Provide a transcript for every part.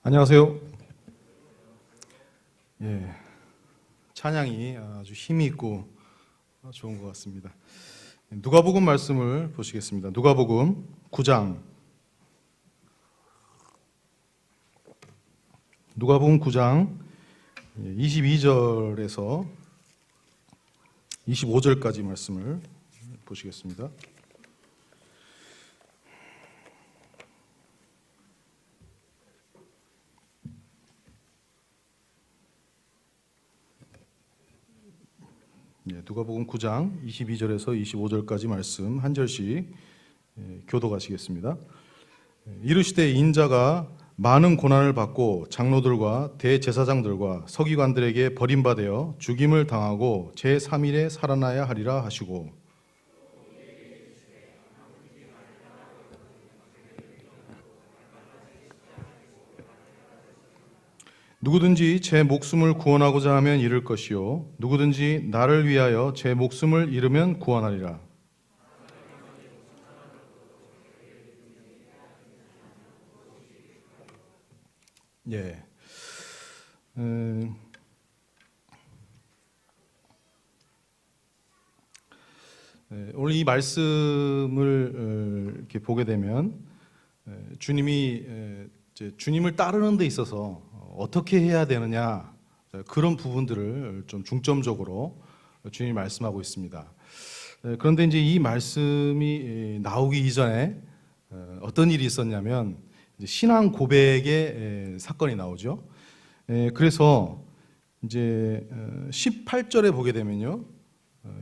안녕하세요. 예, 찬양이 아주 힘이 있고 좋은 것 같습니다. 누가복음 말씀을 보시겠습니다. 누가복음 9장. 누가복음 9장 22절에서 25절까지 말씀을 보시겠습니다. 누가복음 9장 22절에서 25절까지 말씀 한 절씩 교독하시겠습니다. 이르시되 인자가 많은 고난을 받고 장로들과 대제사장들과 서기관들에게 버림받아 죽임을 당하고 제3일에 살아나야 하리라 하시고, 누구든지 제 목숨을 구원하고자 하면 잃을 것이요 누구든지 나를 위하여 제 목숨을 잃으면 구원하리라. 예. 오늘 이 말씀을 이렇게 보게 되면 주님이 주님을 따르는 데 있어서 어떻게 해야 되느냐, 그런 부분들을 좀 중점적으로 주님이 말씀하고 있습니다. 그런데 이제 이 말씀이 나오기 이전에 어떤 일이 있었냐면 신앙 고백의 사건이 나오죠. 그래서 이제 18절에 보게 되면요,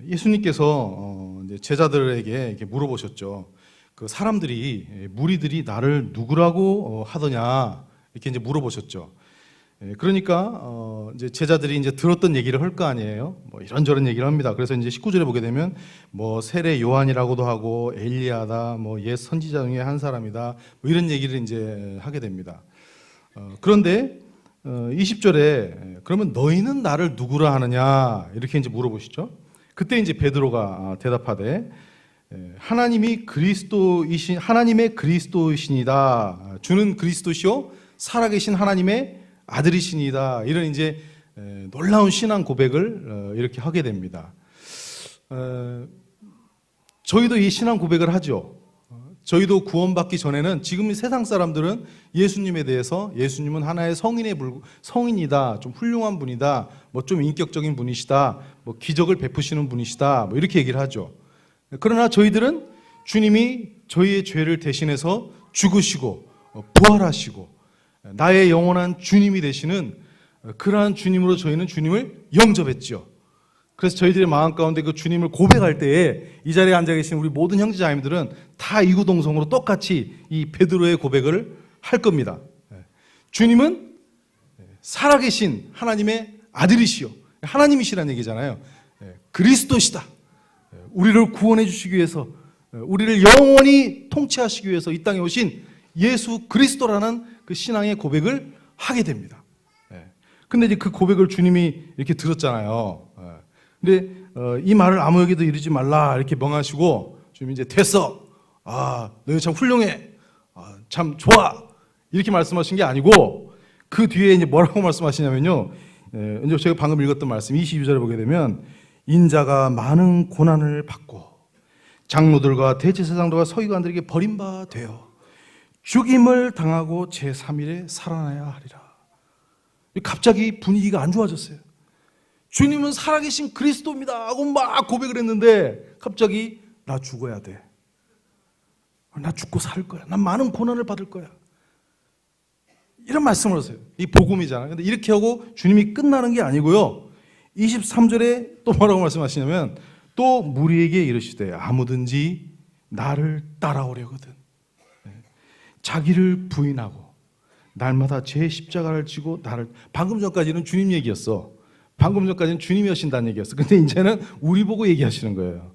예수님께서 이제 제자들에게 이렇게 물어보셨죠. 그 사람들이, 무리들이 나를 누구라고 하더냐, 이렇게 이제 물어보셨죠. 그러니까 이제 제자들이 이제 들었던 얘기를 할 거 아니에요. 뭐 이런저런 얘기를 합니다. 그래서 이제 19절에 보게 되면 뭐 세례 요한이라고도 하고 엘리야다, 뭐 옛 선지자 중에 한 사람이다, 뭐 이런 얘기를 이제 하게 됩니다. 그런데 20절에 그러면 너희는 나를 누구라 하느냐, 이렇게 이제 물어보시죠. 그때 이제 베드로가 대답하되 하나님의 그리스도이시니다. 주는 그리스도시요 살아계신 하나님의 아들이시니다. 이런 이제 놀라운 신앙 고백을 이렇게 하게 됩니다. 저희도 이 신앙 고백을 하죠. 저희도 구원받기 전에는, 지금 세상 사람들은 예수님에 대해서 예수님은 하나의 성인이다, 좀 훌륭한 분이다, 뭐 좀 인격적인 분이시다, 뭐 기적을 베푸시는 분이시다, 뭐 이렇게 얘기를 하죠. 그러나 저희들은 주님이 저희의 죄를 대신해서 죽으시고 부활하시고 나의 영원한 주님이 되시는 그러한 주님으로 저희는 주님을 영접했죠. 그래서 저희들의 마음 가운데 그 주님을 고백할 때에 이 자리에 앉아 계신 우리 모든 형제자매들은 다 이구동성으로 똑같이 이 베드로의 고백을 할 겁니다. 주님은 살아계신 하나님의 아들이시요, 하나님이시라는 얘기잖아요. 그리스도시다. 우리를 구원해 주시기 위해서, 우리를 영원히 통치하시기 위해서 이 땅에 오신 예수 그리스도라는 그 신앙의 고백을 하게 됩니다. 근데 이제 그 고백을 주님이 이렇게 들었잖아요. 근데 이 말을 아무에게도 이르지 말라, 이렇게 명하시고 주님이 이제 됐어. 너희 참 훌륭해. 참 좋아. 이렇게 말씀하신 게 아니고 그 뒤에 이제 뭐라고 말씀하시냐면요. 이제 제가 방금 읽었던 말씀 22절에 보게 되면 인자가 많은 고난을 받고 장로들과 대제사장들과 서기관들에게 버림받아 죽임을 당하고 제3일에 살아나야 하리라. 갑자기 분위기가 안 좋아졌어요. 주님은 살아계신 그리스도입니다 하고 막 고백을 했는데 갑자기 나 죽어야 돼. 나 죽고 살 거야. 난 많은 고난을 받을 거야. 이런 말씀을 하세요. 이 복음이잖아요. 근데 이렇게 하고 주님이 끝나는 게 아니고요. 23절에 또 뭐라고 말씀하시냐면 또 무리에게 이르시되 아무든지 나를 따라오려거든 자기를 부인하고 날마다 제 십자가를 지고 나를. 방금 전까지는 주님 얘기였어. 방금 전까지는 주님이 하신다는 얘기였어. 근데 이제는 우리 보고 얘기하시는 거예요.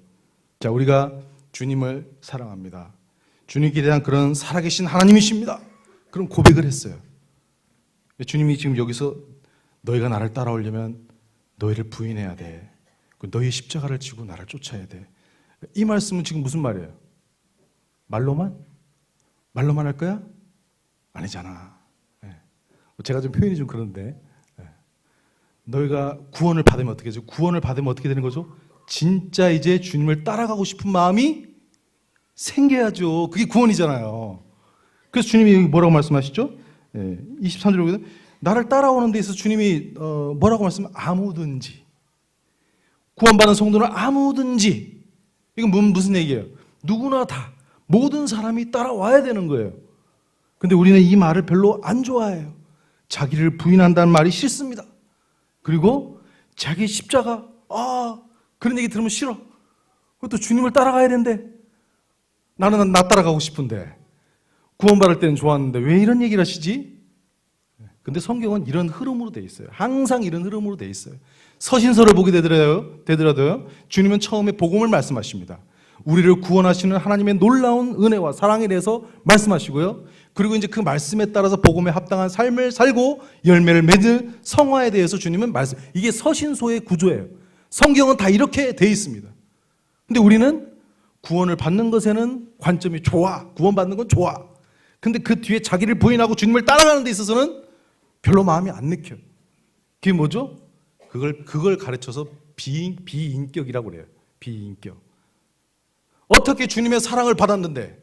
자, 우리가 주님을 사랑합니다. 주님께 대한 그런 살아계신 하나님이십니다. 그런 고백을 했어요. 주님이 지금 여기서 너희가 나를 따라오려면 너희를 부인해야 돼. 너희의 십자가를 지고 나를 쫓아야 돼. 이 말씀은 지금 무슨 말이에요? 말로만? 말로만 할 거야? 아니잖아. 제가 좀 표현이 좀 그런데, 너희가 구원을 받으면 어떻게 되죠? 구원을 받으면 어떻게 되는 거죠? 진짜 이제 주님을 따라가고 싶은 마음이 생겨야죠. 그게 구원이잖아요. 그래서 주님이 뭐라고 말씀하시죠? 23절에 보면 나를 따라오는 데 있어서 주님이 뭐라고 말씀하면 아무든지, 구원받은 성도는 아무든지, 이건 무슨 얘기예요? 누구나 다, 모든 사람이 따라와야 되는 거예요. 근데 우리는 이 말을 별로 안 좋아해요. 자기를 부인한다는 말이 싫습니다. 그리고 자기 십자가, 그런 얘기 들으면 싫어. 그것도 주님을 따라가야 된대. 나는 나 따라가고 싶은데, 구원받을 때는 좋았는데 왜 이런 얘기를 하시지? 근데 성경은 이런 흐름으로 돼 있어요. 항상 이런 흐름으로 돼 있어요. 서신서를 보게 되더라도요, 주님은 처음에 복음을 말씀하십니다. 우리를 구원하시는 하나님의 놀라운 은혜와 사랑에 대해서 말씀하시고요. 그리고 이제 그 말씀에 따라서 복음에 합당한 삶을 살고 열매를 맺는 성화에 대해서 주님은 말씀. 이게 서신서의 구조예요. 성경은 다 이렇게 돼 있습니다. 근데 우리는 구원을 받는 것에는 관점이 좋아. 구원받는 건 좋아. 근데 그 뒤에 자기를 부인하고 주님을 따라가는 데 있어서는 별로 마음이 안 느껴요. 그게 뭐죠? 그걸 가르쳐서 비인격이라고 그래요. 비인격. 어떻게 주님의 사랑을 받았는데,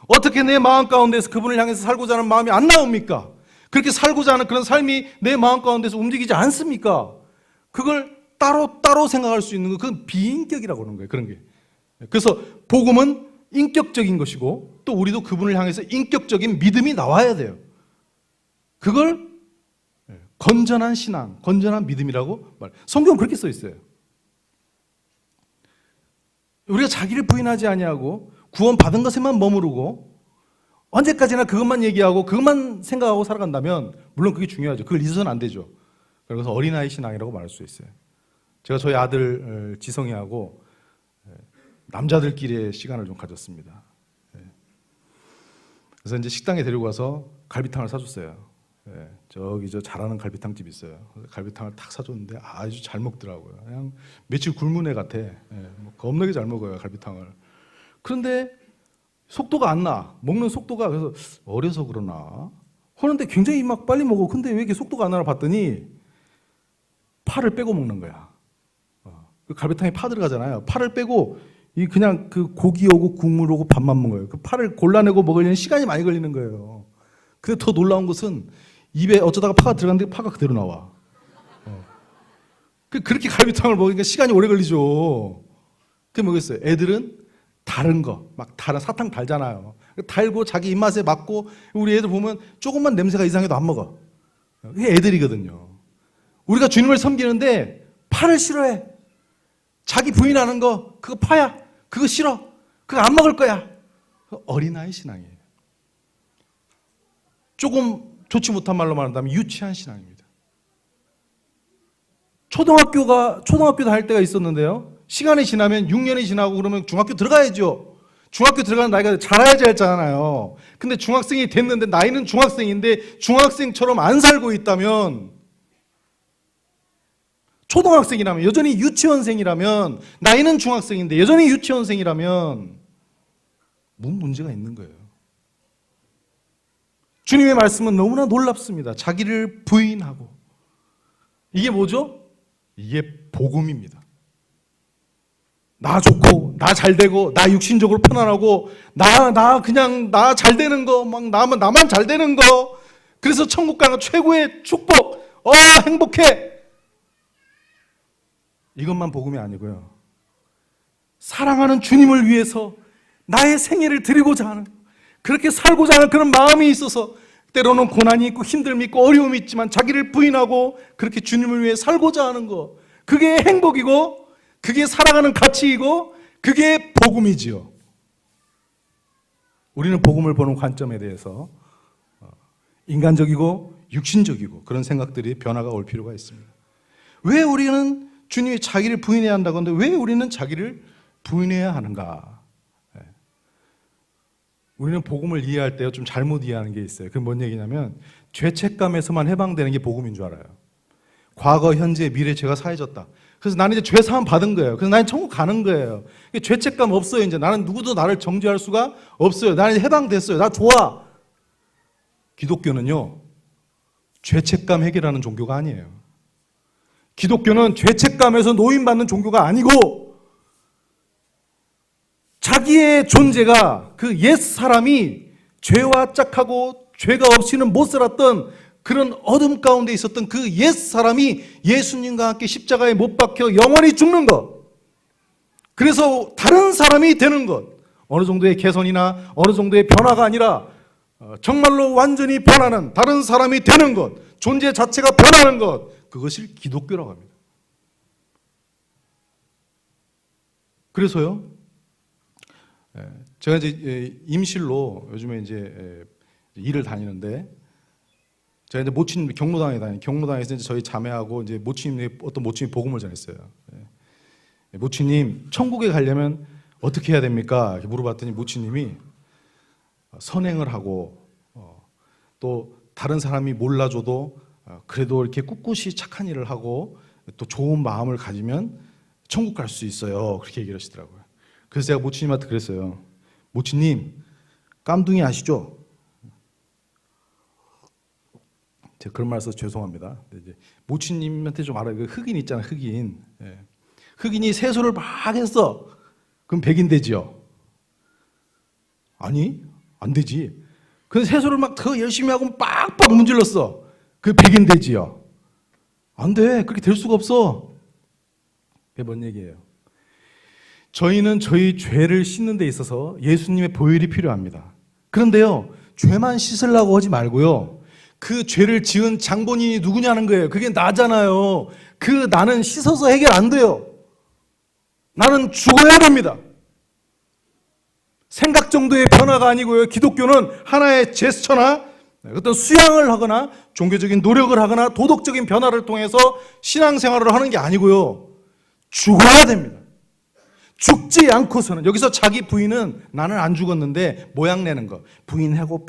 어떻게 내 마음 가운데서 그분을 향해서 살고자 하는 마음이 안 나옵니까? 그렇게 살고자 하는 그런 삶이 내 마음 가운데서 움직이지 않습니까? 그걸 따로 생각할 수 있는 거, 그건 비인격이라고 하는 거예요. 그런 게. 그래서 복음은 인격적인 것이고, 또 우리도 그분을 향해서 인격적인 믿음이 나와야 돼요. 그걸 건전한 신앙, 건전한 믿음이라고 말해요. 성경은 그렇게 써 있어요. 우리가 자기를 부인하지 아니하고 구원 받은 것에만 머무르고 언제까지나 그것만 얘기하고 그것만 생각하고 살아간다면, 물론 그게 중요하죠. 그걸 잊어서는 안 되죠. 그래서 어린아이 신앙이라고 말할 수 있어요. 제가 저희 아들 지성이하고 남자들끼리의 시간을 좀 가졌습니다. 그래서 이제 식당에 데리고 가서 갈비탕을 사줬어요. 저기 잘하는 갈비탕집 있어요. 갈비탕을 탁 사줬는데 아주 잘 먹더라고요. 그냥 며칠 굶은 애 같아. 겁나게 잘 먹어요, 갈비탕을. 그런데 속도가 안 나. 먹는 속도가. 그래서 어려서 그러나 하는데 굉장히 막 빨리 먹어. 근데 왜 이렇게 속도가 안 나나 봤더니 파를 빼고 먹는 거야. 그 갈비탕에 파 들어가잖아요. 파를 빼고 그냥 그 고기하고 국물하고 밥만 먹어요. 그 파를 골라내고 먹으려면 시간이 많이 걸리는 거예요. 근데 더 놀라운 것은 입에 어쩌다가 파가 들어갔는데 파가 그대로 나와. 그렇게 갈비탕을 먹으니까 시간이 오래 걸리죠. 그게 뭐겠어요? 애들은 다른 거, 막 다른 사탕 달잖아요. 달고 자기 입맛에 맞고, 우리 애들 보면 조금만 냄새가 이상해도 안 먹어. 그게 애들이거든요. 우리가 주님을 섬기는데 파를 싫어해. 자기 부인하는 거, 그거 파야. 그거 싫어. 그거 안 먹을 거야. 어린아이 신앙이에요. 조금 좋지 못한 말로 말한다면 유치한 신앙입니다. 초등학교 다닐 때가 있었는데요. 시간이 지나면 6년이 지나고 그러면 중학교 들어가야죠. 중학교 들어가는 나이가 자라야지 했잖아요. 근데 중학생이 됐는데 나이는 중학생인데 중학생처럼 안 살고 있다면, 초등학생이라면, 여전히 유치원생이라면, 나이는 중학생인데 여전히 유치원생이라면 뭔 문제가 있는 거예요. 주님의 말씀은 너무나 놀랍습니다. 자기를 부인하고. 이게 뭐죠? 이게 복음입니다. 나 좋고, 나 잘되고, 나 육신적으로 편안하고, 나 잘되는 거, 나만 잘되는 거, 그래서 천국 가는 최고의 축복, 행복해. 이것만 복음이 아니고요. 사랑하는 주님을 위해서 나의 생애를 드리고자 하는, 그렇게 살고자 하는 그런 마음이 있어서, 때로는 고난이 있고 힘듦이 있고 어려움이 있지만 자기를 부인하고 그렇게 주님을 위해 살고자 하는 거, 그게 행복이고 그게 살아가는 가치이고 그게 복음이지요. 우리는 복음을 보는 관점에 대해서 인간적이고 육신적이고 그런 생각들이 변화가 올 필요가 있습니다. 왜 우리는 주님이 자기를 부인해야 한다고 하는데 왜 우리는 자기를 부인해야 하는가? 우리는 복음을 이해할 때 좀 잘못 이해하는 게 있어요. 그게 뭔 얘기냐면 죄책감에서만 해방되는 게 복음인 줄 알아요. 과거, 현재, 미래 죄가 사해졌다. 그래서 나는 이제 죄 사함 받은 거예요. 그래서 나는 천국 가는 거예요. 죄책감 없어요. 이제 나는 누구도 나를 정죄할 수가 없어요. 나는 이제 해방됐어요. 나 좋아. 기독교는요, 죄책감 해결하는 종교가 아니에요. 기독교는 죄책감에서 노인받는 종교가 아니고 자기의 존재가 그 옛 사람이 죄와 짝하고 죄가 없이는 못 살았던 그런 어둠 가운데 있었던 그 옛 사람이 예수님과 함께 십자가에 못 박혀 영원히 죽는 것. 그래서 다른 사람이 되는 것. 어느 정도의 개선이나 어느 정도의 변화가 아니라 정말로 완전히 변하는 다른 사람이 되는 것. 존재 자체가 변하는 것. 그것을 기독교라고 합니다. 그래서요. 제가 이제 임실로 요즘에 이제 일을 다니는데 제가 이제 모친님 경로당에서 이제 저희 자매하고 이제 어떤 모친이 복음을 전했어요. 모친님 천국에 가려면 어떻게 해야 됩니까? 이렇게 물어봤더니 모친님이 선행을 하고 또 다른 사람이 몰라줘도 그래도 이렇게 꿋꿋이 착한 일을 하고 또 좋은 마음을 가지면 천국 갈 수 있어요. 그렇게 얘기를 하시더라고요. 그래서 제가 모친님한테 그랬어요. 모친님, 깜둥이 아시죠? 제가 그런 말 써서 죄송합니다. 이제 모친님한테 좀 알아요. 그 흑인 있잖아요, 흑인. 흑인이 세수를 막 했어. 그럼 백인 되지요? 아니, 안 되지. 근데 세수를 막 더 열심히 하고 빡빡 문질렀어. 그 백인 되지요? 안 돼. 그렇게 될 수가 없어. 그게 뭔 얘기예요? 저희는 저희 죄를 씻는 데 있어서 예수님의 보혈이 필요합니다. 그런데요, 죄만 씻으려고 하지 말고요, 그 죄를 지은 장본인이 누구냐는 거예요. 그게 나잖아요. 그 나는 씻어서 해결 안 돼요. 나는 죽어야 됩니다. 생각 정도의 변화가 아니고요. 기독교는 하나의 제스처나 어떤 수양을 하거나 종교적인 노력을 하거나 도덕적인 변화를 통해서 신앙생활을 하는 게 아니고요. 죽어야 됩니다. 죽지 않고서는, 여기서 자기 부인은 나는 안 죽었는데 모양 내는 거, 부인하고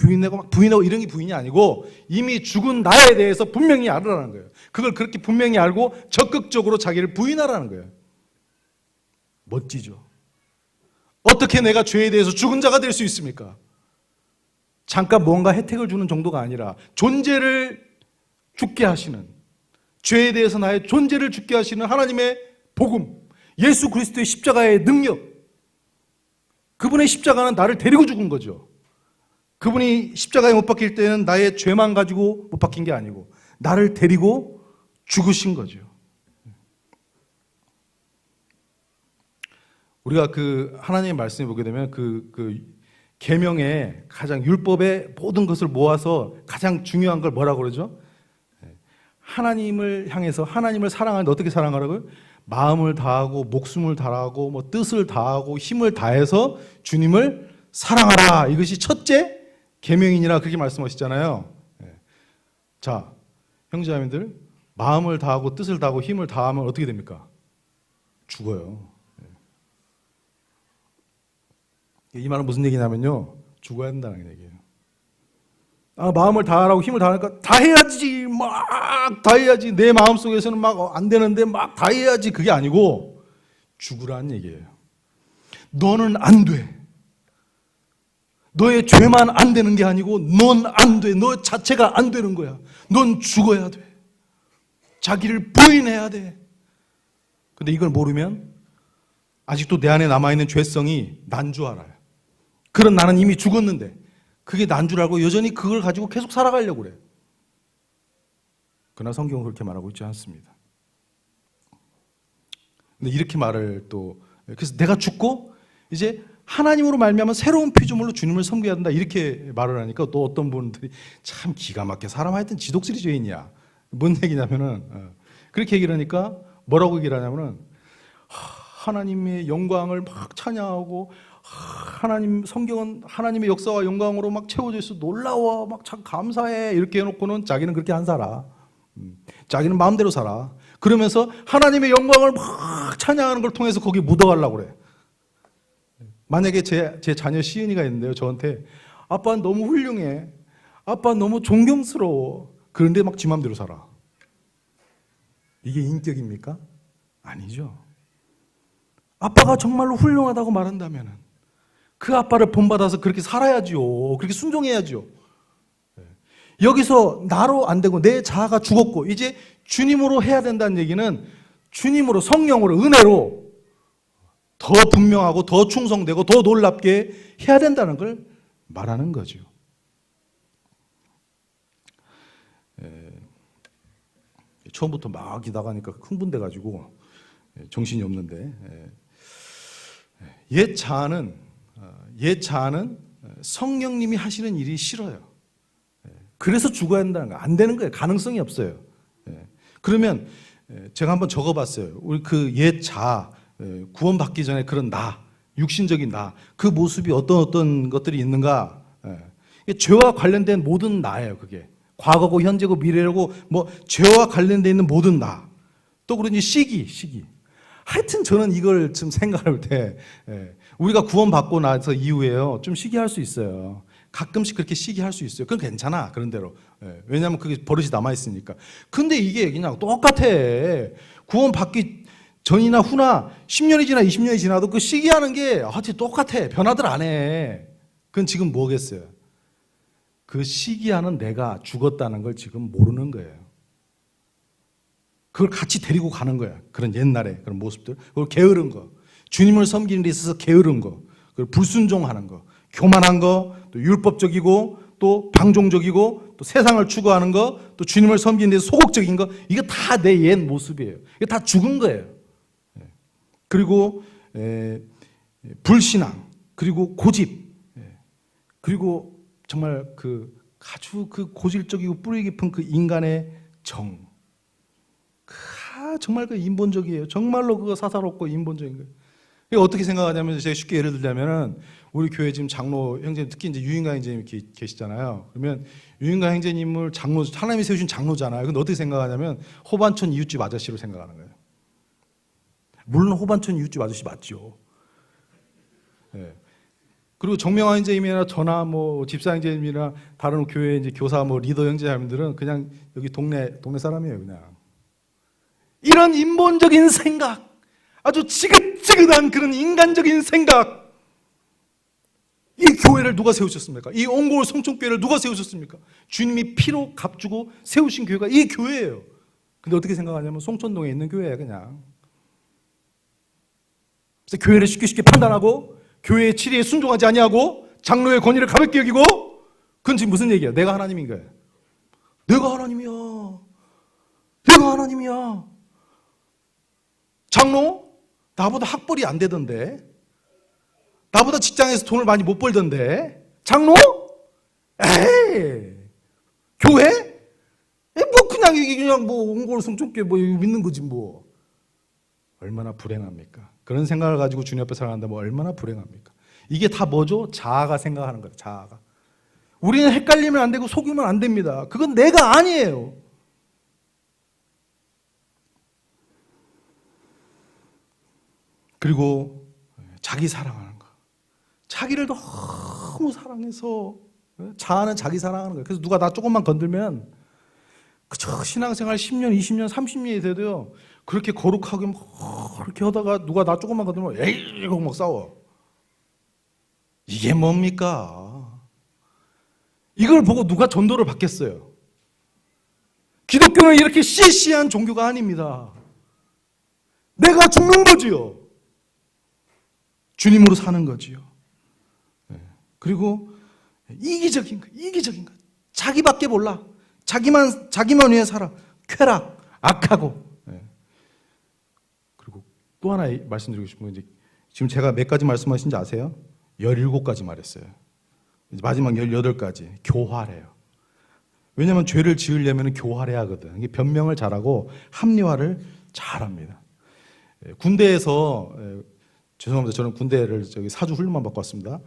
이런 게 부인이 아니고 이미 죽은 나에 대해서 분명히 알으라는 거예요. 그걸 그렇게 분명히 알고 적극적으로 자기를 부인하라는 거예요. 멋지죠? 어떻게 내가 죄에 대해서 죽은 자가 될 수 있습니까? 잠깐 뭔가 혜택을 주는 정도가 아니라 존재를 죽게 하시는, 죄에 대해서 나의 존재를 죽게 하시는 하나님의 복음, 예수 그리스도의 십자가의 능력, 그분의 십자가는 나를 데리고 죽은 거죠. 그분이 십자가에 못 박힐 때는 나의 죄만 가지고 못 박힌 게 아니고 나를 데리고 죽으신 거죠. 우리가 그 하나님의 말씀을 보게 되면 그 계명의 가장 율법의 모든 것을 모아서 가장 중요한 걸 뭐라고 그러죠? 하나님을 향해서 하나님을 사랑하는데 어떻게 사랑하라고요? 마음을 다하고 목숨을 다하고 뭐 뜻을 다하고 힘을 다해서 주님을 사랑하라. 이것이 첫째 계명이니라 그렇게 말씀하시잖아요. 자, 형제자매들, 마음을 다하고 뜻을 다하고 힘을 다하면 어떻게 됩니까? 죽어요. 이 말은 무슨 얘기냐면요, 죽어야 된다는 얘기예요. 마음을 다하라고 힘을 다하니까 다 해야지, 막 다 해야지. 내 마음속에서는 막 안 되는데 막 다 해야지. 그게 아니고 죽으라는 얘기예요. 너는 안 돼. 너의 죄만 안 되는 게 아니고 넌 안 돼. 너 자체가 안 되는 거야. 넌 죽어야 돼. 자기를 부인해야 돼. 근데 이걸 모르면 아직도 내 안에 남아있는 죄성이 난 줄 알아요. 그런 나는 이미 죽었는데 그게 난 줄 알고 여전히 그걸 가지고 계속 살아가려고 그래요. 그러나 성경은 그렇게 말하고 있지 않습니다. 근데 이렇게 말을 또, 그래서 내가 죽고 이제 하나님으로 말미암아 새로운 피조물로 주님을 섬겨야 된다 이렇게 말을 하니까 또 어떤 분들이 참 기가 막혀, 사람 하여튼 지독스리 죄인이야. 뭔 얘기냐면은 그렇게 얘기를 하니까 뭐라고 얘기를 하냐면은 하나님의 영광을 막 찬양하고 하나님, 성경은 하나님의 역사와 영광으로 막 채워져 있어, 놀라워, 막 참 감사해 이렇게 해놓고는 자기는 그렇게 안 살아. 자기는 마음대로 살아. 그러면서 하나님의 영광을 막 찬양하는 걸 통해서 거기 묻어가려고 그래. 만약에 제 자녀 시은이가 있는데요, 저한테 아빠 너무 훌륭해, 아빠 너무 존경스러워, 그런데 막 지 마음대로 살아. 이게 인격입니까? 아니죠. 아빠가 정말로 훌륭하다고 말한다면 그 아빠를 본받아서 그렇게 살아야지요. 그렇게 순종해야지요. 여기서 나로 안 되고 내 자아가 죽었고 이제 주님으로 해야 된다는 얘기는 주님으로, 성령으로, 은혜로 더 분명하고 더 충성되고 더 놀랍게 해야 된다는 걸 말하는 거죠. 처음부터 막 기다가니까 흥분돼가지고 정신이 없는데, 옛 자아는 성령님이 하시는 일이 싫어요. 그래서 죽어야 한다는 거예요. 안 되는 거예요. 가능성이 없어요. 그러면 제가 한번 적어봤어요. 우리 그 옛 자아, 구원받기 전에 그런 나, 육신적인 나, 그 모습이 어떤 것들이 있는가? 죄와 관련된 모든 나예요. 그게 과거고 현재고 미래고 뭐 죄와 관련돼 있는 모든 나. 또 그러니 시기. 하여튼 저는 이걸 좀 생각할 때 우리가 구원받고 나서 이후에요 좀 시기할 수 있어요. 가끔씩 그렇게 시기할 수 있어요. 그건 괜찮아. 그런 대로. 왜냐하면 그게 버릇이 남아있으니까. 근데 이게 그냥 똑같아. 구원받기 전이나 후나 10년이 지나 20년이 지나도 그 시기하는 게 똑같아. 변화들 안 해. 그건 지금 뭐겠어요? 그 시기하는 내가 죽었다는 걸 지금 모르는 거예요. 그걸 같이 데리고 가는 거야. 그런 옛날에 그런 모습들. 그걸 게으른 거. 주님을 섬기는 데 있어서 게으른 거. 그걸 불순종하는 거. 교만한 거. 또 율법적이고 또 방종적이고 또 세상을 추구하는 거. 또 주님을 섬기는 데 소극적인 거. 이거 다 내 옛 모습이에요. 이거 다 죽은 거예요. 그리고 불신앙. 그리고 고집. 그리고 정말 아주 고질적이고 뿌리 깊은 그 인간의 정. 정말 인본적이에요. 정말로 그거 사사롭고 인본적인 거예요. 이거 어떻게 생각하냐면 제가 쉽게 예를 들자면은 우리 교회 지금 장로 형제님, 특히 이제 유인가 형제님 계시잖아요. 그러면 유인가 형제님을 장로, 하나님이 세우신 장로잖아요. 근데 어떻게 생각하냐면 호반촌 이웃집 아저씨로 생각하는 거예요. 물론 호반촌 이웃집 아저씨 맞죠. 네. 그리고 정명화 형제님이나 저나 뭐 집사 형제님이나 다른 교회 이제 교사 뭐 리더 형제님들은 그냥 여기 동네 사람이에요, 그냥. 이런 인본적인 생각, 아주 지긋지긋한 그런 인간적인 생각. 이 교회를 누가 세우셨습니까? 이 옹골 성촌교회를 누가 세우셨습니까? 주님이 피로 값주고 세우신 교회가 이 교회예요. 근데 어떻게 생각하냐면 송천동에 있는 교회예요, 그냥. 그래서 교회를 쉽게 판단하고 교회의 치리에 순종하지 아니하고 장로의 권위를 가볍게 여기고, 그건 지금 무슨 얘기야? 내가 하나님인 거야. 내가 하나님이야. 장로? 나보다 학벌이 안 되던데. 나보다 직장에서 돈을 많이 못 벌던데. 장로? 에이. 교회? 뭐 그냥 뭐 옹골 성촌교회 뭐 믿는 거지 뭐. 얼마나 불행합니까? 그런 생각을 가지고 주님 앞에 살아간다면 얼마나 불행합니까? 이게 다 뭐죠? 자아가 생각하는 거예요. 자아가. 우리는 헷갈리면 안 되고 속이면 안 됩니다. 그건 내가 아니에요. 그리고 자기 사랑하는 거. 자기를 너무 사랑해서, 자아는 자기 사랑하는 거예요. 그래서 누가 나 조금만 건들면 그저 신앙생활 10년, 20년, 30년이 돼도요, 그렇게 거룩하게 그렇게 하다가 누가 나 조금만 건들면 에이 이러고 막 싸워. 이게 뭡니까? 이걸 보고 누가 전도를 받겠어요? 기독교는 이렇게 시시한 종교가 아닙니다. 내가 죽는 거지요. 주님으로 사는 거지요. 그리고 이기적인 거. 자기밖에 몰라. 자기만 위해 살아. 쾌락, 악하고. 그리고 또 하나 말씀드리고 싶은 건 이제 지금 제가 몇 가지 말씀하신지 아세요? 17가지 말했어요. 마지막 18가지. 교활해요. 왜냐하면 죄를 지으려면 교활해야 하거든. 이게 변명을 잘하고 합리화를 잘합니다. 군대에서 죄송합니다. 저는 군대를 사주 훈련만 받고 왔습니다.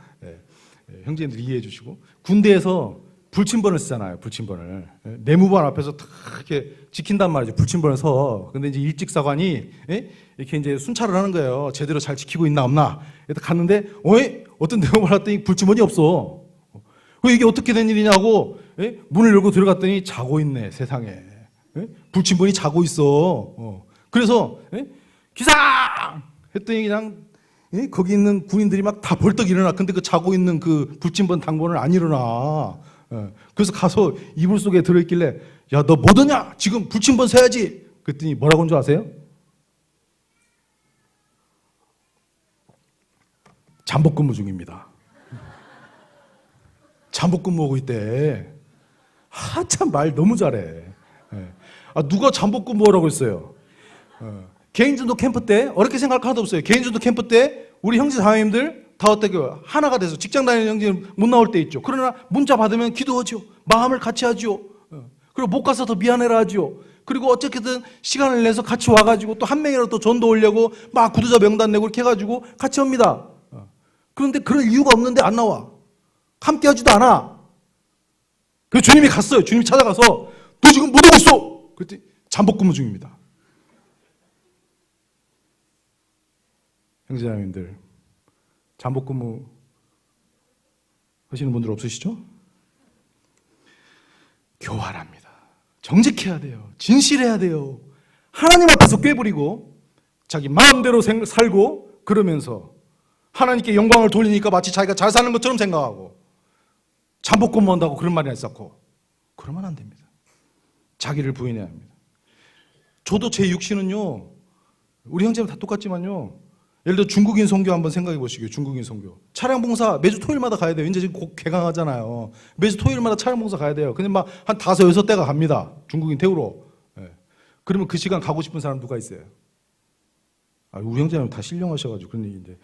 형제님들 이해해 주시고, 군대에서 불침번을 쓰잖아요. 불침번을 내무반 앞에서 탁 이렇게 지킨단 말이죠. 불침번을 서. 근데 이제 일직사관이 이렇게 이제 순찰을 하는 거예요. 제대로 잘 지키고 있나 없나. 이렇게 갔는데 어떤 내무반 왔더니 불침번이 없어. 이게 어떻게 된 일이냐고 문을 열고 들어갔더니 자고 있네. 세상에. 불침번이 자고 있어. 그래서 기상 했더니 그냥 거기 있는 군인들이 막 다 벌떡 일어나. 근데 그 자고 있는 그 불침번 당번을 안 일어나. 그래서 가서 이불 속에 들어있길래 야, 너 뭐더냐? 지금 불침번 서야지. 그랬더니 뭐라고 한 줄 아세요? 잠복근무 중입니다. 잠복근무하고 있대. 참 말 너무 잘해. 누가 잠복근무하라고 했어요? 개인전도 캠프 때 어렵게 생각할 하나도 없어요. 개인전도 캠프 때 우리 형제 자매님들 다 어떻게 하나가 돼서 직장 다니는 형제는 못 나올 때 있죠. 그러나 문자 받으면 기도하죠. 마음을 같이 하죠. 그리고 못 가서 더 미안해라 하죠. 그리고 어떻게든 시간을 내서 같이 와가지고 또 한 명이라도 또 전도 올려고 막 구두자 명단 내고 이렇게 해가지고 같이 합니다. 그런데 그럴 이유가 없는데 안 나와. 함께 하지도 않아. 그래서 주님이 갔어요. 주님이 찾아가서 너 지금 못 오고 있어. 그랬더니 잠복근무 중입니다. 형제자매님들 잠복근무 하시는 분들 없으시죠? 교활합니다. 정직해야 돼요. 진실해야 돼요. 하나님 앞에서 꾀부리고 자기 마음대로 살고 그러면서 하나님께 영광을 돌리니까 마치 자기가 잘 사는 것처럼 생각하고 잠복근무한다고 그런 말이나 있었고 그러면 안 됩니다. 자기를 부인해야 합니다. 저도 제 육신은요 우리 형제는 다 똑같지만요 예를 들어 중국인 선교 한번 생각해 보시고요. 중국인 선교 차량 봉사 매주 토요일마다 가야 돼요. 이제 지금 곧 개강하잖아요. 매주 토요일마다 차량 봉사 가야 돼요. 근데 막 한 5, 6대가 갑니다. 중국인 태우러. 그러면 그 시간 가고 싶은 사람 누가 있어요? 우리 형제는 다 신령하셔가지고 그런 얘기인데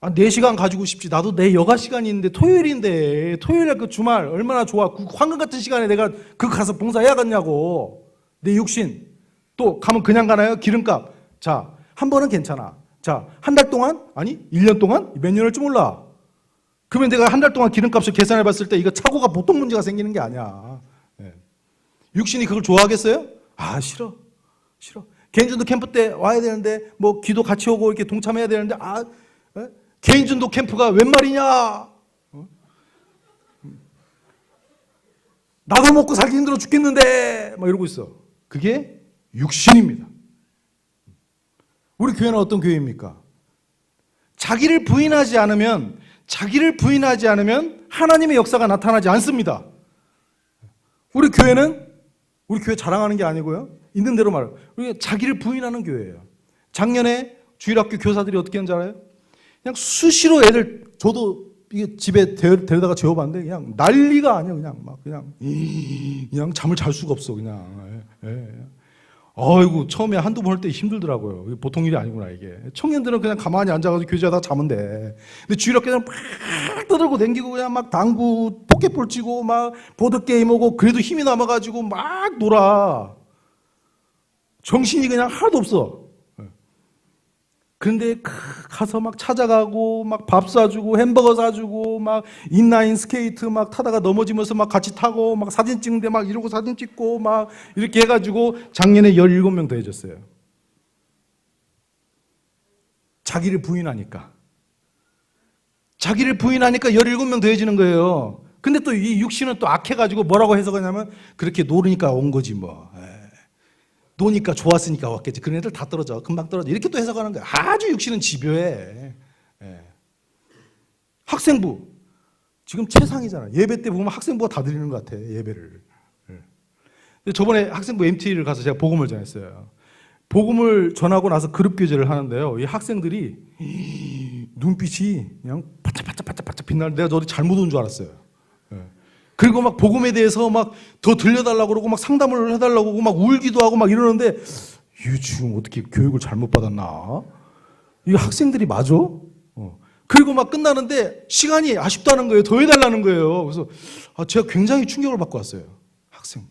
4시간 가지고 싶지. 나도 내 여가 시간이 있는데 토요일인데 토요일에 그 주말 얼마나 좋아. 그 황금 같은 시간에 내가 그 가서 봉사해야겠냐고. 내 육신. 또 가면 그냥 가나요? 기름값. 자, 한 번은 괜찮아. 자, 한 달 동안? 아니 1년 동안? 몇 년 할지 몰라. 그러면 내가 한 달 동안 기름값을 계산해 봤을 때 이거 차고가 보통 문제가 생기는 게 아니야. 육신이 그걸 좋아하겠어요? 싫어. 개인전도 캠프 때 와야 되는데 뭐 기도 같이 오고 이렇게 동참해야 되는데 개인전도 캠프가 웬 말이냐? 나도 먹고 살기 힘들어 죽겠는데 막 이러고 있어. 그게 육신입니다. 우리 교회는 어떤 교회입니까? 자기를 부인하지 않으면 하나님의 역사가 나타나지 않습니다. 우리 교회 자랑하는 게 아니고요. 있는 대로 말해요. 우리가 자기를 부인하는 교회예요. 작년에 주일학교 교사들이 어떻게 하는지 알아요? 그냥 수시로 애들, 저도 이게 집에 데려다가 재워봤는데 그냥 난리가 아니야. 그냥 잠을 잘 수가 없어. 아이고, 처음에 한두 번 할 때 힘들더라고요. 보통 일이 아니구나, 이게. 청년들은 그냥 가만히 앉아가지고 교제하다가 자면 돼. 근데 주일학교는 막 떠들고 댕기고 그냥 막 당구, 포켓볼 치고 막 보드게임하고 그래도 힘이 남아가지고 막 놀아. 정신이 그냥 하나도 없어. 그런데 가서 막 찾아가고 막 밥 사주고 햄버거 사주고 막 인라인 스케이트 막 타다가 넘어지면서 막 같이 타고 막 사진 찍는데 막 이러고 사진 찍고 막 이렇게 해가지고 작년에 17명 더 해줬어요. 자기를 부인하니까 17명 더 해지는 거예요. 근데 또 이 육신은 또 악해가지고 뭐라고 해석하냐면 그렇게 노르니까 온 거지 뭐. 노니까 좋았으니까 왔겠지. 그런 애들 다 떨어져. 금방 떨어져. 이렇게 또 해석하는 거야. 아주 육신은 집요해. 학생부. 지금 최상이잖아. 예배 때 보면 학생부가 다 드리는 것 같아. 예배를. 저번에 학생부 MT를 가서 제가 복음을 전했어요. 복음을 전하고 나서 그룹 교제를 하는데요. 이 학생들이 눈빛이 그냥 바짝바짝 빛나는데 내가 저리 잘못 온 줄 알았어요. 그리고 막 복음에 대해서 막 더 들려달라고 그러고 막 상담을 해달라고 하고 막 울기도 하고 막 이러는데 지금 어떻게 교육을 잘못 받았나? 이 학생들이 맞아? 그리고 막 끝나는데 시간이 아쉽다는 거예요. 더 해달라는 거예요. 그래서 제가 굉장히 충격을 받고 왔어요. 학생부.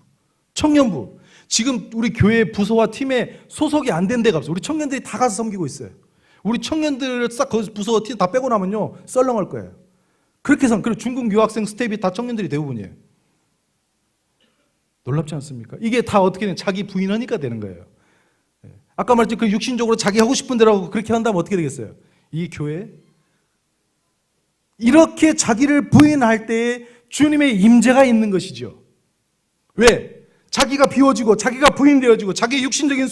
청년부. 지금 우리 교회 부서와 팀에 소속이 안 된 데가 없어요. 우리 청년들이 다 가서 섬기고 있어요. 우리 청년들을 싹 거기서 부서와 팀 다 빼고 나면요. 썰렁할 거예요. 그렇게 해서 그리고 중국 유학생 스텝이 다 청년들이 대부분이에요. 놀랍지 않습니까? 이게 다 어떻게 되냐? 자기 부인하니까 되는 거예요. 아까 말했지 그 육신적으로 자기 하고 싶은 대로 하고 그렇게 한다면 어떻게 되겠어요? 이 교회 이렇게 자기를 부인할 때에 주님의 임재가 있는 것이죠. 왜? 자기가 비워지고 자기가 부인되어지고 자기의 육신적인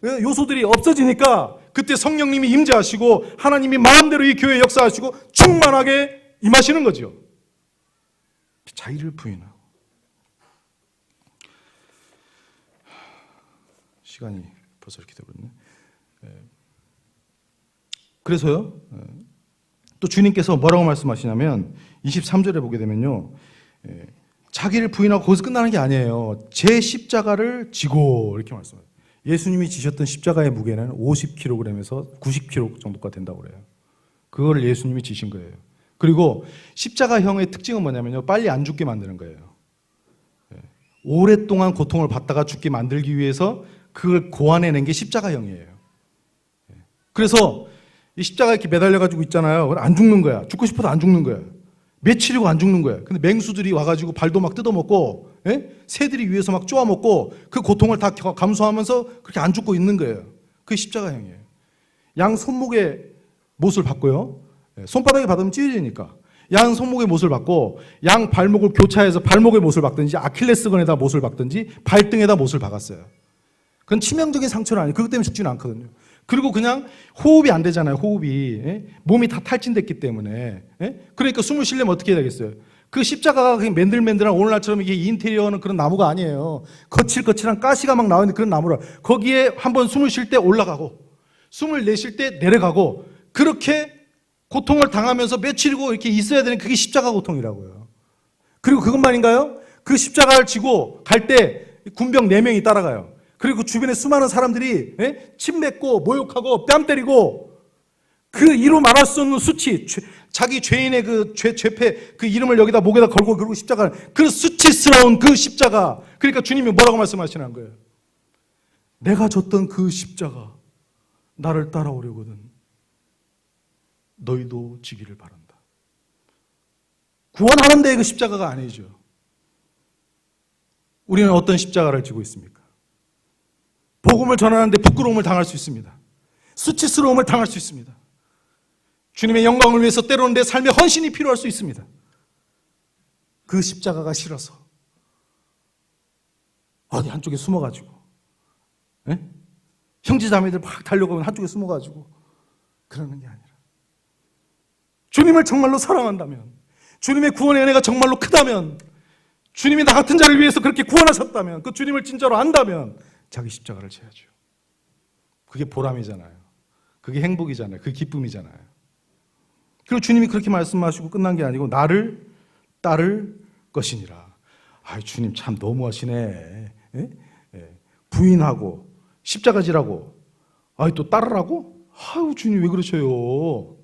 요소들이 없어지니까 그때 성령님이 임재하시고 하나님이 마음대로 이 교회에 역사하시고 충만하게 임하시는 거죠. 자기를 부인하고. 시간이 벌써 이렇게 되거든요. 그래서요, 또 주님께서 뭐라고 말씀하시냐면 23절에 보게 되면요, 자기를 부인하고 거기서 끝나는 게 아니에요. 제 십자가를 지고 이렇게 말씀해요. 예수님이 지셨던 십자가의 무게는 50kg에서 90kg 정도가 된다고 그래요. 그거를 예수님이 지신 거예요. 그리고 십자가형의 특징은 뭐냐면요, 빨리 안 죽게 만드는 거예요. 오랫동안 고통을 받다가 죽게 만들기 위해서 그걸 고안해낸 게 십자가형이에요. 그래서 이 십자가 이렇게 매달려가지고 있잖아요. 안 죽는 거야. 죽고 싶어도 안 죽는 거야. 며칠이고 안 죽는 거야. 근데 맹수들이 와가지고 발도 막 뜯어먹고, 새들이 위에서 막 쪼아먹고 그 고통을 다 감수하면서 그렇게 안 죽고 있는 거예요. 그게 십자가형이에요. 양 손목에 못을 받고요. 손바닥에 받으면 찢어지니까. 양 손목에 못을 받고 양 발목을 교차해서 발목에 못을 박든지 아킬레스건에다 못을 박든지 발등에다 못을 박았어요. 그건 치명적인 상처는 아니에요. 그것 때문에 죽지는 않거든요. 그리고 그냥 호흡이 안 되잖아요. 호흡이. 몸이 다 탈진됐기 때문에. 그러니까 숨을 쉬려면 어떻게 해야 되겠어요? 그 십자가가 그냥 맨들맨들한 오늘날처럼 이게 인테리어는 그런 나무가 아니에요. 거칠거칠한 가시가 막 나오는 그런 나무라. 거기에 한번 숨을 쉴 때 올라가고 숨을 내쉴 때 내려가고 그렇게 고통을 당하면서 며칠이고 이렇게 있어야 되는 그게 십자가 고통이라고요. 그리고 그것만인가요? 그 십자가를 지고 갈 때 군병 4명이 따라가요. 그리고 주변에 수많은 사람들이 침 뱉고 모욕하고 뺨 때리고 그 이루 말할 수 없는 수치, 자기 죄인의 그 죄패 그 이름을 여기다 목에다 걸고 그리고 십자가를 그 수치스러운 그 십자가. 그러니까 주님이 뭐라고 말씀하시는 거예요? 내가 졌던 그 십자가 나를 따라오려거든 너희도 지기를 바란다. 구원하는 데의 그 십자가가 아니죠. 우리는 어떤 십자가를 지고 있습니까? 복음을 전하는데 부끄러움을 당할 수 있습니다. 수치스러움을 당할 수 있습니다. 주님의 영광을 위해서 때로는 내 삶에 헌신이 필요할 수 있습니다. 그 십자가가 싫어서 어디 한쪽에 숨어가지고 형제자매들 막 달려가면 한쪽에 숨어가지고 그러는 게 아니라 주님을 정말로 사랑한다면, 주님의 구원의 은혜가 정말로 크다면, 주님이 나 같은 자를 위해서 그렇게 구원하셨다면, 그 주님을 진짜로 안다면 자기 십자가를 져야죠. 그게 보람이잖아요. 그게 행복이잖아요. 그게 기쁨이잖아요. 그리고 주님이 그렇게 말씀하시고 끝난 게 아니고 나를 따를 것이니라. 아이 주님 참 너무하시네. 부인하고 십자가 지라고 아이 또 따르라고? 아유 주님 왜 그러셔요?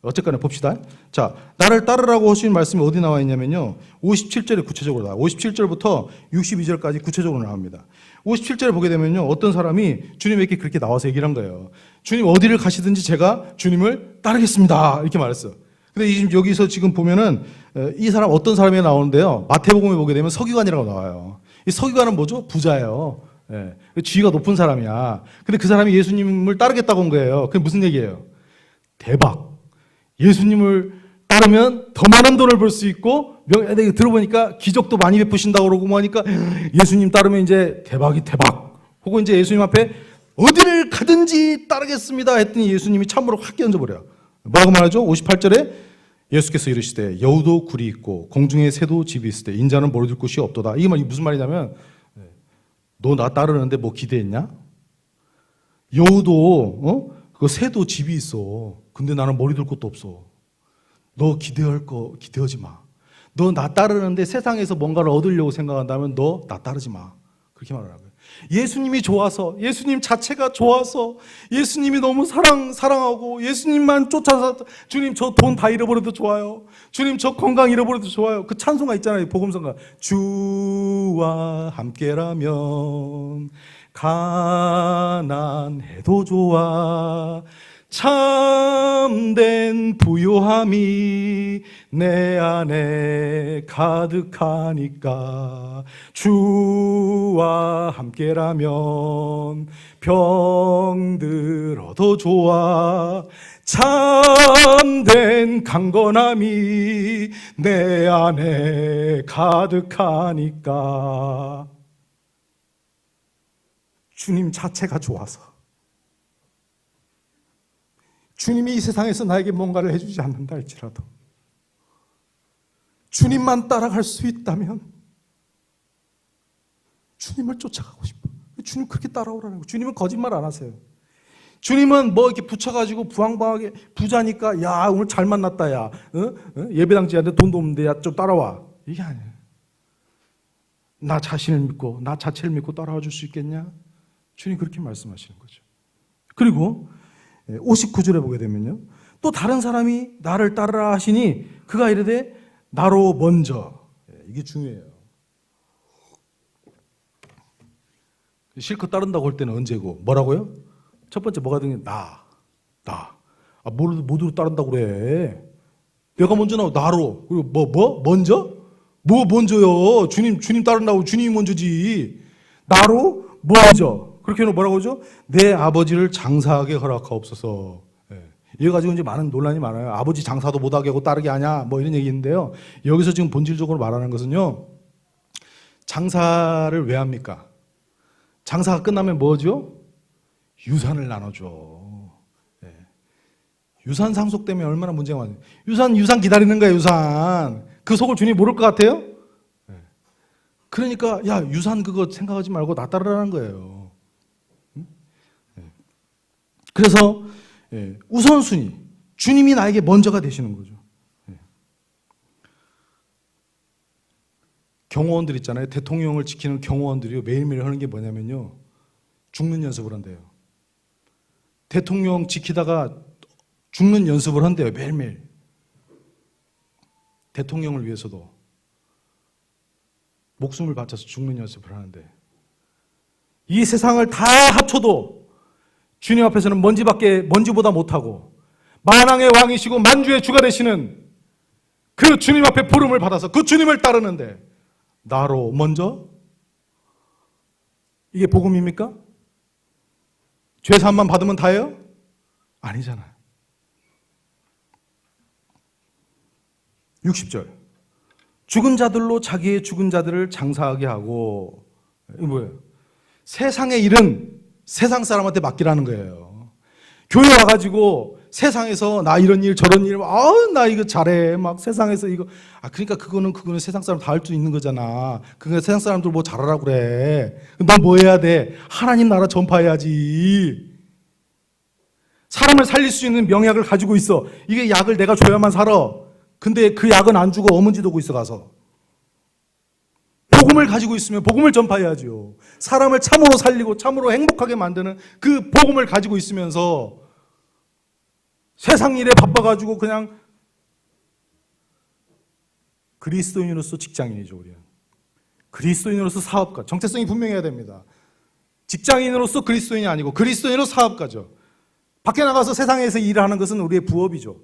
어쨌거나 봅시다. 자, 나를 따르라고 하신 말씀이 어디 나와 있냐면요. 57절에 구체적으로 나와요. 57절부터 62절까지 구체적으로 나옵니다. 57절에 보게 되면요. 어떤 사람이 주님에게 그렇게 나와서 얘기를 한 거예요. 주님 어디를 가시든지 제가 주님을 따르겠습니다. 이렇게 말했어요. 근데 지금 여기서 지금 보면은 이 사람 어떤 사람이 나오는데요. 마태복음에 보게 되면 서기관이라고 나와요. 이 서기관은 뭐죠? 부자예요. 지위가 높은 사람이야. 근데 그 사람이 예수님을 따르겠다고 한 거예요. 그게 무슨 얘기예요? 대박. 예수님을 따르면 더 많은 돈을 벌 수 있고, 들어보니까 기적도 많이 베푸신다고 그러고 뭐 하니까 예수님 따르면 이제 대박이 대박. 혹은 이제 예수님 앞에 어디를 가든지 따르겠습니다 했더니 예수님이 참으로 확 끼얹어버려요. 뭐라고 말하죠? 58절에 예수께서 이르시되 여우도 굴이 있고 공중에 새도 집이 있을 때 인자는 머리둘 곳이 없도다. 이게 무슨 말이냐면 너 나 따르는데 뭐 기대했냐? 여우도 그 새도 집이 있어. 근데 나는 머리 둘 곳도 없어. 너 기대할 거 기대하지 마. 너 나 따르는데 세상에서 뭔가를 얻으려고 생각한다면 너 나 따르지 마. 그렇게 말하라고요. 예수님이 좋아서, 예수님 자체가 좋아서, 예수님이 너무 사랑하고, 예수님만 쫓아서, 주님 저 돈 다 잃어버려도 좋아요. 주님 저 건강 잃어버려도 좋아요. 그 찬송가 있잖아요. 복음성가. 주와 함께라면 가난해도 좋아. 참된 부요함이 내 안에 가득하니까 주와 함께라면 병들어도 좋아. 참된 강건함이 내 안에 가득하니까 주님 자체가 좋아서 주님이 이 세상에서 나에게 뭔가를 해주지 않는다 할지라도 주님만 따라갈 수 있다면 주님을 쫓아가고 싶어. 주님 그렇게 따라오라는 거예요. 주님은 거짓말 안 하세요. 주님은 뭐 이렇게 붙여가지고 부황방하게 부자니까 야 오늘 잘 만났다 야 예배당 지하는데 돈도 없는데 야 좀 따라와. 이게 아니에요. 나 자신을 믿고 나 자체를 믿고 따라와 줄 수 있겠냐? 주님 그렇게 말씀하시는 거죠. 그리고 59절에 보게 되면요. 또 다른 사람이 나를 따르라 하시니 그가 이르되 나로 먼저. 이게 중요해요. 실컷 따른다고 할 때는 언제고? 뭐라고요? 첫 번째 뭐가 되는 나. 모두로 따른다고 그래. 내가 먼저 나오고 나로. 그리고 먼저? 뭐 먼저요? 주님 따른다고 주님이 먼저지. 나로 먼저. 그렇게 해놓고 뭐라고 하죠? 내 아버지를 장사하게 허락하옵소서. 이거 가지고 이제 많은 논란이 많아요. 아버지 장사도 못하게 하고 따르게 하냐? 뭐 이런 얘기인데요. 여기서 지금 본질적으로 말하는 것은요. 장사를 왜 합니까? 장사가 끝나면 뭐죠? 유산을 나눠줘. 유산 상속 때문에 얼마나 문제가 많아요. 유산 기다리는 거예요, 유산. 그 속을 주님 모를 것 같아요? 그러니까, 야, 유산 그거 생각하지 말고 나 따르라는 거예요. 그래서, 우선순위. 주님이 나에게 먼저가 되시는 거죠. 경호원들 있잖아요. 대통령을 지키는 경호원들이 매일매일 하는 게 뭐냐면요. 죽는 연습을 한대요. 대통령 지키다가 죽는 연습을 한대요. 매일매일. 대통령을 위해서도 목숨을 바쳐서 죽는 연습을 하는데 이 세상을 다 합쳐도 주님 앞에서는 먼지보다 못하고 만왕의 왕이시고 만주의 주가 되시는 그 주님 앞에 부름을 받아서 그 주님을 따르는데 나로 먼저? 이게 복음입니까? 죄사함만 받으면 다예요? 아니잖아요. 60절. 죽은 자들로 자기의 죽은 자들을 장사하게 하고, 이거 뭐예요? 세상의 일은 세상 사람한테 맡기라는 거예요. 교회 와가지고 세상에서 나 이런 일 저런 일, 나 이거 잘해. 막 세상에서 이거. 그러니까 그거는 세상 사람 다 할 수 있는 거잖아. 그러니까 세상 사람들 뭐 잘하라고 그래. 너 뭐 해야 돼? 하나님 나라 전파해야지. 사람을 살릴 수 있는 명약을 가지고 있어. 이게 약을 내가 줘야만 살아. 근데 그 약은 안 주고 어문지 도고 있어 가서. 복음을 가지고 있으면 복음을 전파해야죠. 사람을 참으로 살리고 참으로 행복하게 만드는 그 복음을 가지고 있으면서 세상 일에 바빠가지고 그냥 그리스도인으로서 직장인이죠. 우리는. 그리스도인으로서 사업가. 정체성이 분명해야 됩니다. 직장인으로서 그리스도인이 아니고 그리스도인으로서 사업가죠. 밖에 나가서 세상에서 일을 하는 것은 우리의 부업이죠.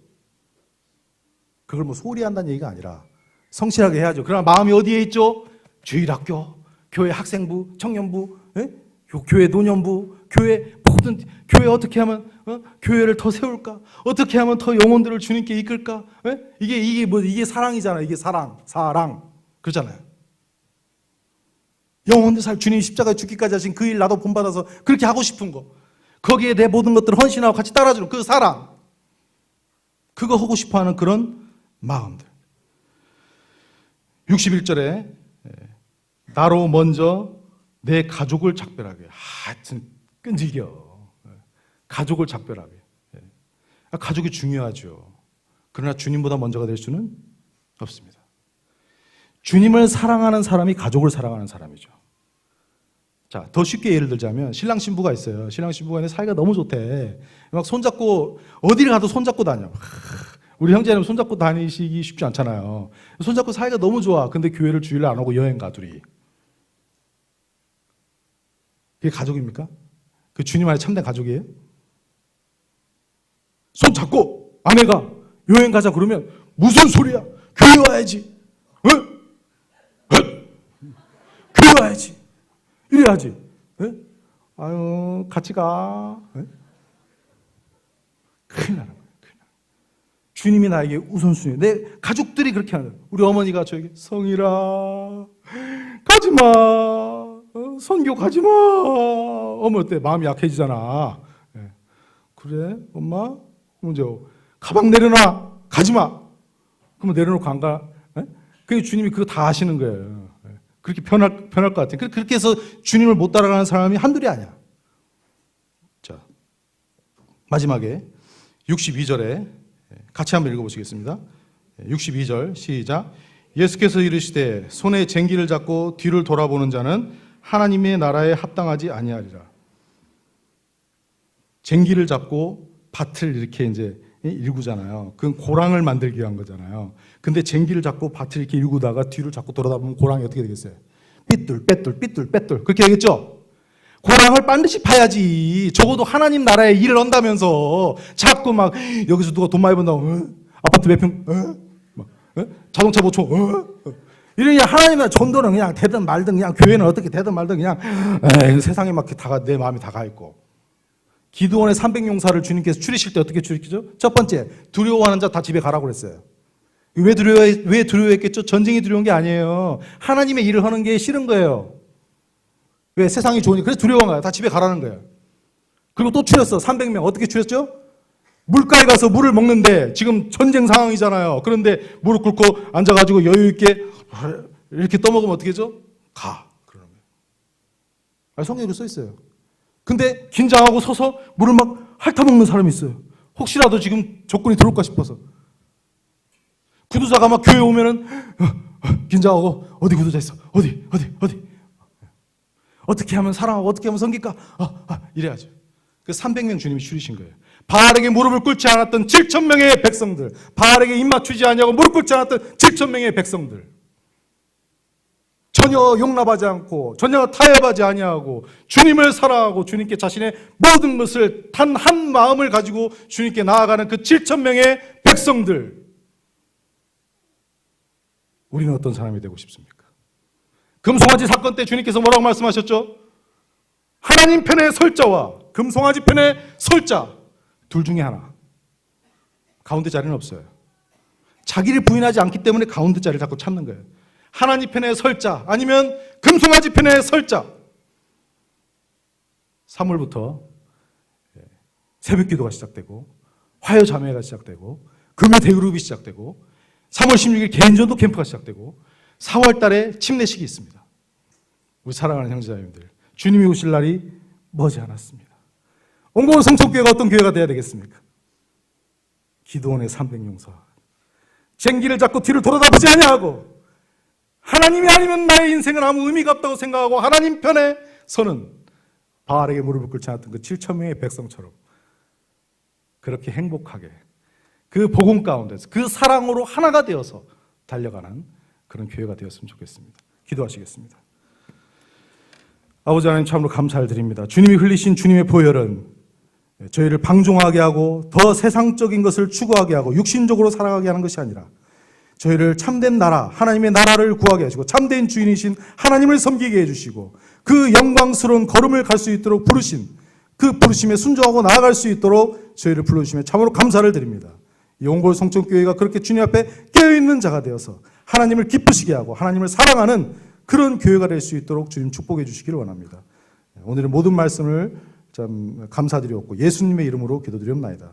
그걸 뭐 소홀히 한다는 얘기가 아니라 성실하게 해야죠. 그러나 마음이 어디에 있죠? 주일학교, 교회 학생부, 청년부, 교회 노년부, 교회 모든 교회 어떻게 하면 교회를 더 세울까? 어떻게 하면 더 영혼들을 주님께 이끌까? 이게 사랑이잖아요. 이게 사랑 그렇잖아요. 영혼들 주님 십자가에 죽기까지 하신 그 일 나도 본받아서 그렇게 하고 싶은 거. 거기에 내 모든 것들을 헌신하고 같이 따라주는 그 사랑. 그거 하고 싶어하는 그런 마음들. 61절에 나로 먼저 내 가족을 작별하게. 하여튼 끈질겨. 가족을 작별하게. 가족이 중요하죠. 그러나 주님보다 먼저가 될 수는 없습니다. 주님을 사랑하는 사람이 가족을 사랑하는 사람이죠. 자, 더 쉽게 예를 들자면 신랑 신부가 있어요. 신랑 신부가 사이가 너무 좋대. 막 손잡고 어디를 가도 손잡고 다녀. 우리 형제는 손잡고 다니시기 쉽지 않잖아요. 손잡고 사이가 너무 좋아. 근데 교회를 주일 안 오고 여행 가 둘이. 그게 가족입니까? 그 주님 안에 참된 가족이에요? 손 잡고 아내가 여행 가자 그러면 무슨 소리야? 교회 와야지. 교회 와야지. 이래야지. 아유, 같이 가. 큰일 나는 거예요. 주님이 나에게 우선순위. 내 가족들이 그렇게 하는 거예요. 우리 어머니가 저에게 성일아 가지마. 선교 가지마. 어머 어때? 마음이 약해지잖아. 그래? 엄마? 그럼 가방 내려놔. 가지마. 그러면 내려놓고 안 가? 그게 주님이 그거 다 아시는 거예요. 그렇게 변할 것 같아요. 그렇게 해서 주님을 못 따라가는 사람이 한둘이 아니야. 자, 마지막에 62절에 같이 한번 읽어보시겠습니다. 62절 시작. 예수께서 이르시되 손에 쟁기를 잡고 뒤를 돌아보는 자는 하나님의 나라에 합당하지 아니하리라. 쟁기를 잡고 밭을 이렇게 이제 일구잖아요. 그건 고랑을 만들기 위한 거잖아요. 근데 쟁기를 잡고 밭을 이렇게 일구다가 뒤를 자꾸 돌아다보면 고랑이 어떻게 되겠어요? 삐뚤 빼뚤 삐뚤 빼뚤 그렇게 되겠죠? 고랑을 반드시 파야지. 적어도 하나님 나라에 일을 한다면서 자꾸 막 여기서 누가 돈 많이 번다고 아파트 몇 평? 자동차 보충? 이러냐. 하나님 나라 전도는 그냥 되든 말든 그냥 교회는 어떻게 되든 말든 그냥 세상에 막 내 마음이 다 가 있고. 기드온의 300용사를 주님께서 추리실 때 어떻게 추리시죠? 첫 번째, 두려워하는 자 다 집에 가라고 그랬어요. 왜 두려워했겠죠? 전쟁이 두려운 게 아니에요. 하나님의 일을 하는 게 싫은 거예요. 왜? 세상이 좋으니까. 그래서 두려운 거예요. 다 집에 가라는 거예요. 그리고 또 추렸어. 300명. 어떻게 추렸죠? 물가에 가서 물을 먹는데 지금 전쟁 상황이잖아요. 그런데 무릎 꿇고 앉아가지고 여유 있게 이렇게 떠먹으면 어떻게 하죠? 가. 그러는 거예요. 성경에 써 있어요. 근데 긴장하고 서서 물을 막 핥아먹는 사람이 있어요. 혹시라도 지금 적군이 들어올까 싶어서. 구두자가 막 교회 오면은 긴장하고 어디 구두자 있어? 어디? 어떻게 하면 사랑하고 어떻게 하면 섬길까? 이래야죠. 그 300명 주님이 추리신 거예요. 바알에게 무릎을 꿇지 않았던 7,000명의 백성들, 바알에게 입 맞추지 않냐고 무릎 꿇지 않았던 7,000명의 백성들, 전혀 용납하지 않고 전혀 타협하지 아니하고 주님을 사랑하고 주님께 자신의 모든 것을 단 한 마음을 가지고 주님께 나아가는 그 7,000명의 백성들. 우리는 어떤 사람이 되고 싶습니까? 금송아지 사건 때 주님께서 뭐라고 말씀하셨죠? 하나님 편에 설 자와 금송아지 편에 설 자, 둘 중에 하나. 가운데 자리는 없어요. 자기를 부인하지 않기 때문에 가운데 자리를 자꾸 찾는 거예요. 하나님 편에 설 자, 아니면 금송아지 편에 설 자. 3월부터 새벽 기도가 시작되고 화요 자매가 시작되고 금요 대그룹이 시작되고 3월 16일 개인전도 캠프가 시작되고 4월 달에 침례식이 있습니다. 우리 사랑하는 형제자매님들, 주님이 오실 날이 머지 않았습니다. 온고원 성천교회가 어떤 교회가 돼야 되겠습니까? 기드온의 300용사. 쟁기를 잡고 뒤를 돌아다보지 아니하고 하나님이 아니면 나의 인생은 아무 의미가 없다고 생각하고 하나님 편에 서는 바알에게 무릎을 꿇지 않았던 그 7,000명의 백성처럼 그렇게 행복하게 그 복음 가운데서 그 사랑으로 하나가 되어서 달려가는 그런 교회가 되었으면 좋겠습니다. 기도하시겠습니다. 아버지 하나님, 참으로 감사를 드립니다. 주님이 흘리신 주님의 보혈은 저희를 방종하게 하고 더 세상적인 것을 추구하게 하고 육신적으로 살아가게 하는 것이 아니라 저희를 참된 나라, 하나님의 나라를 구하게 하시고 참된 주인이신 하나님을 섬기게 해주시고 그 영광스러운 걸음을 갈 수 있도록 부르신 그 부르심에 순종하고 나아갈 수 있도록 저희를 불러주시며 참으로 감사를 드립니다. 영골 성천교회가 그렇게 주님 앞에 깨어있는 자가 되어서 하나님을 기쁘시게 하고 하나님을 사랑하는 그런 교회가 될 수 있도록 주님 축복해 주시기를 원합니다. 오늘의 모든 말씀을 참 감사드리옵고 예수님의 이름으로 기도드리옵나이다.